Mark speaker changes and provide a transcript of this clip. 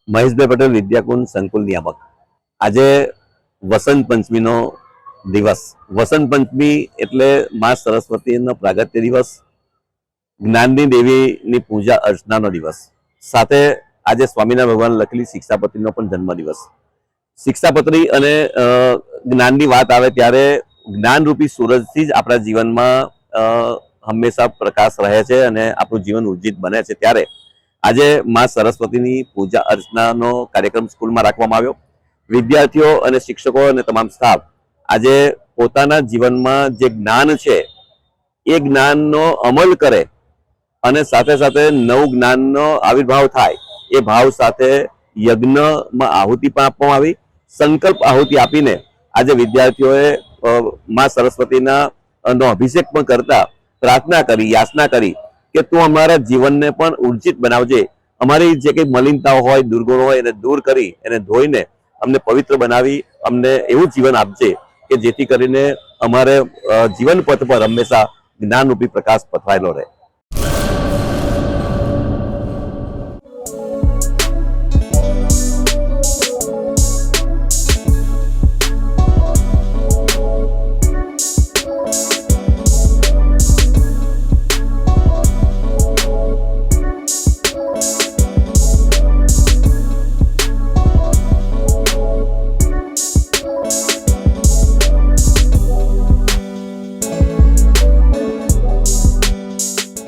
Speaker 1: મહેશભાઈ પટેલ વિદ્યાકુંજ સંકુલ નિયામક. આજે વસંત પંચમીનો દિવસ. વસંત પંચમી એટલે મા સરસ્વતીનો પ્રાગટ્ય દિવસ, જ્ઞાનની દેવીની પૂજા અર્ચનાનો દિવસ. સાથે આજે સ્વામિનારાયણ ભગવાન લખેલી શિક્ષાપત્રીનો પણ જન્મદિવસ. શિક્ષાપત્રી અને જ્ઞાનની વાત આવે ત્યારે જ્ઞાનરૂપી સૂરજથી જ આપણા જીવનમાં હંમેશા પ્રકાશ રહે છે અને આપણું જીવન ઉર્જિત બને છે. ત્યારે આજે મા સરસ્વતીની પૂજા અર્ચનાનો કાર્યક્રમ સ્કૂલમાં રાખવામાં આવ્યો. વિદ્યાર્થીઓ અને શિક્ષકો અને તમામ સ્ટાફ આજે પોતાના જીવનમાં જે જ્ઞાન છે એ જ્ઞાનનો અમલ કરે અને સાથે સાથે નવું જ્ઞાનનો આવિર્ભાવ થાય એ ભાવ સાથે યજ્ઞમાં આહુતિ પણ આપવામાં આવી. સંકલ્પ આહુતિ આપીને આજે વિદ્યાર્થીઓએ મા સરસ્વતીના નો અભિષેક પણ કરતા પ્રાર્થના કરી, યાચના કરી કે તું અમારા જીવનને પણ ઉર્જિત બનાવજે, અમારી જે કંઈ મલિનતાઓ હોય, દુર્ગુણો હોય એને દૂર કરી, એને ધોઈને અમને પવિત્ર બનાવી અમને એવું જીવન આપજે કે જેથી કરીને અમારે જીવન પથ પર હંમેશા જ્ઞાનરૂપી પ્રકાશ પથરાયેલો રહે.